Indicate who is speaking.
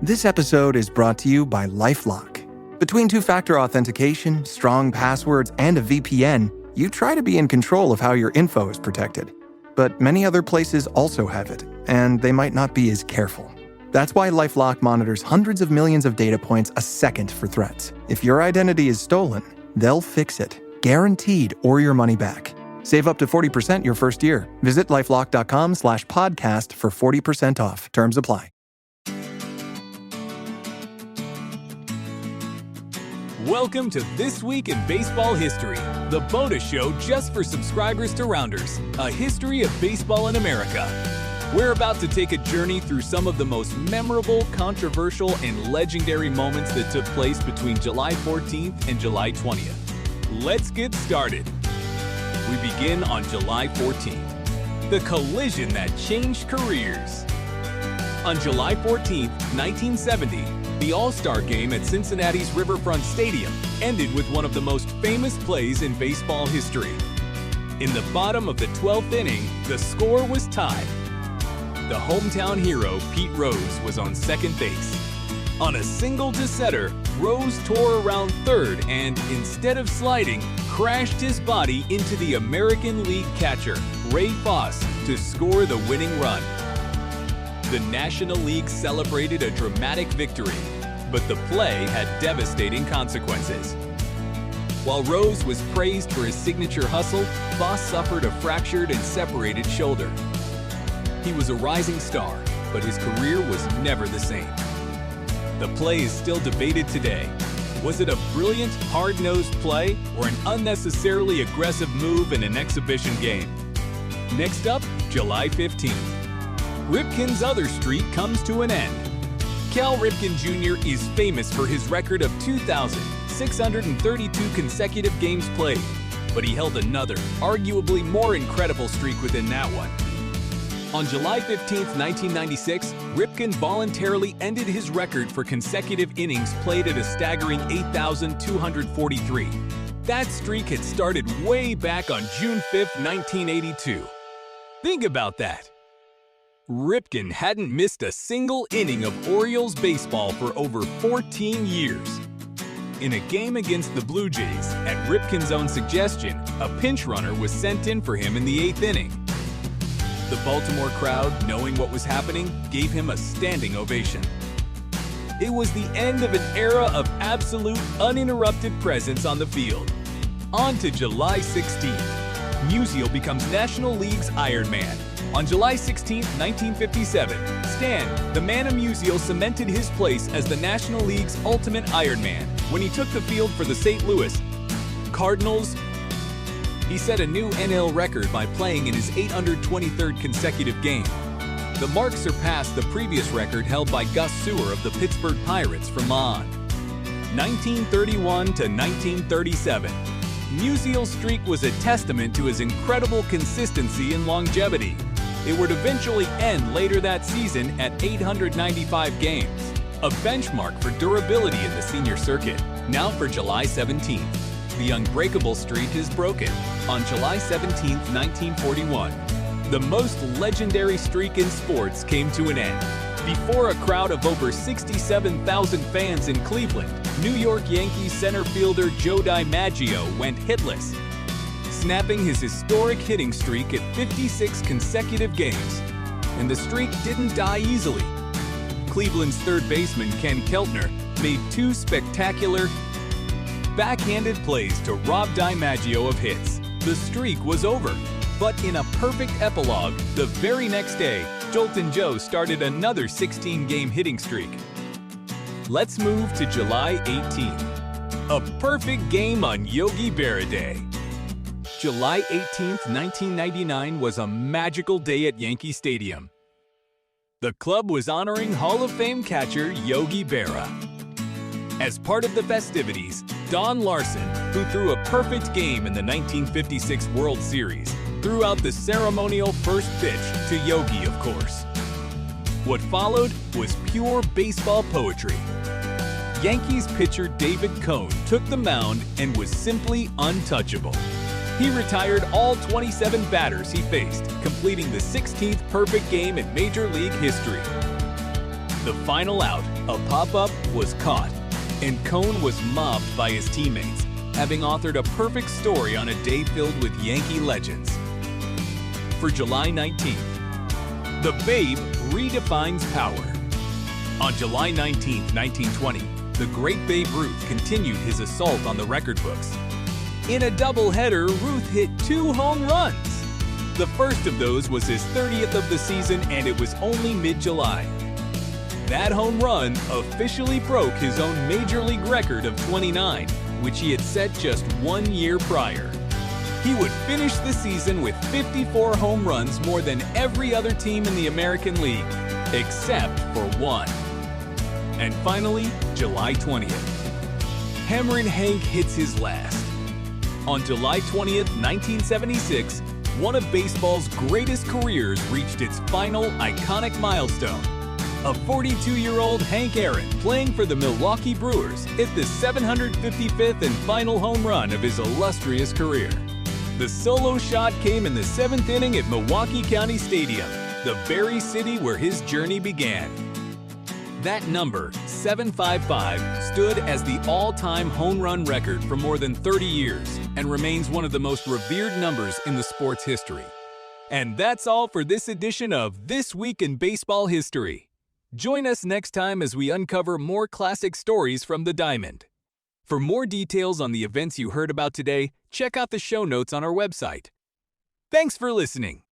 Speaker 1: This episode is brought to you by LifeLock. Between two-factor authentication, strong passwords, and a VPN, you try to be in control of how your info is protected. But many other places also have it, and they might not be as careful. That's why LifeLock monitors hundreds of millions of data points a second for threats. If your identity is stolen, they'll fix it, guaranteed, or your money back. Save up to 40% your first year. Visit lifelock.com/podcast for 40% off. Terms apply.
Speaker 2: Welcome to This Week in Baseball History, the bonus show just for subscribers to Rounders, a history of baseball in America. We're about to take a journey through some of the most memorable, controversial, and legendary moments that took place between July 14th and July 20th. Let's get started. We begin on July 14th, the collision that changed careers. On July 14th, 1970, the All-Star Game at Cincinnati's Riverfront Stadium ended with one of the most famous plays in baseball history. In the bottom of the 12th inning, the score was tied. The hometown hero, Pete Rose, was on second base. On a single to center, Rose tore around third and, instead of sliding, crashed his body into the American League catcher, Ray Foss, to score the winning run. The National League celebrated a dramatic victory, but the play had devastating consequences. While Rose was praised for his signature hustle, Foss suffered a fractured and separated shoulder. He was a rising star, but his career was never the same. The play is still debated today. Was it a brilliant, hard-nosed play or an unnecessarily aggressive move in an exhibition game? Next up, July 15th. Ripken's other streak comes to an end. Cal Ripken Jr. is famous for his record of 2,632 consecutive games played, but he held another, arguably more incredible streak within that one. On July 15, 1996, Ripken voluntarily ended his record for consecutive innings played at a staggering 8,243. That streak had started way back on June 5, 1982. Think about that. Ripken hadn't missed a single inning of Orioles baseball for over 14 years. In a game against the Blue Jays, at Ripken's own suggestion, a pinch runner was sent in for him in the 8th inning. The Baltimore crowd, knowing what was happening, gave him a standing ovation. It was the end of an era of absolute, uninterrupted presence on the field. On to July 16th. Musial becomes National League's Iron Man. On July 16, 1957, Stan, the man of Musial, cemented his place as the National League's ultimate Iron Man when he took the field for the St. Louis Cardinals. He set a new NL record by playing in his 823rd consecutive game. The mark surpassed the previous record held by Gus Sewer of the Pittsburgh Pirates from on. 1931 to 1937. Musial's streak was a testament to his incredible consistency and longevity. It would eventually end later that season at 895 games, a benchmark for durability in the senior circuit. Now for July 17th. The unbreakable streak is broken. On July 17, 1941, the most legendary streak in sports came to an end. Before a crowd of over 67,000 fans in Cleveland, New York Yankees center fielder Joe DiMaggio went hitless, snapping his historic hitting streak at 56 consecutive games. And the streak didn't die easily. Cleveland's third baseman Ken Keltner made two spectacular backhanded plays to rob DiMaggio of hits. The streak was over, but in a perfect epilogue, the very next day, Joltin' Joe started another 16-game hitting streak. Let's move to July 18th. A perfect game on Yogi Berra Day. July 18th, 1999 was a magical day at Yankee Stadium. The club was honoring Hall of Fame catcher Yogi Berra. As part of the festivities, Don Larson, who threw a perfect game in the 1956 World Series, threw out the ceremonial first pitch to Yogi, of course. What followed was pure baseball poetry. Yankees pitcher David Cone took the mound and was simply untouchable. He retired all 27 batters he faced, completing the 16th perfect game in Major League history. The final out, a pop-up, was caught, and Cone was mobbed by his teammates, having authored a perfect story on a day filled with Yankee legends. For July 19th, the Babe redefines power. On July 19, 1920, the great Babe Ruth continued his assault on the record books. In a doubleheader, Ruth hit 2 home runs. The first of those was his 30th of the season, and it was only mid-July. That home run officially broke his own Major League record of 29, which he had set just 1 year prior. He would finish the season with 54 home runs, more than every other team in the American League, except for one. And finally, July 20th. Hammerin' Hank hits his last. On July 20th, 1976, one of baseball's greatest careers reached its final iconic milestone. A 42-year-old Hank Aaron, playing for the Milwaukee Brewers, hit the 755th and final home run of his illustrious career. The solo shot came in the 7th inning at Milwaukee County Stadium, the very city where his journey began. That number, 755, stood as the all-time home run record for more than 30 years and remains one of the most revered numbers in the sport's history. And that's all for this edition of This Week in Baseball History. Join us next time as we uncover more classic stories from the diamond. For more details on the events you heard about today, check out the show notes on our website. Thanks for listening.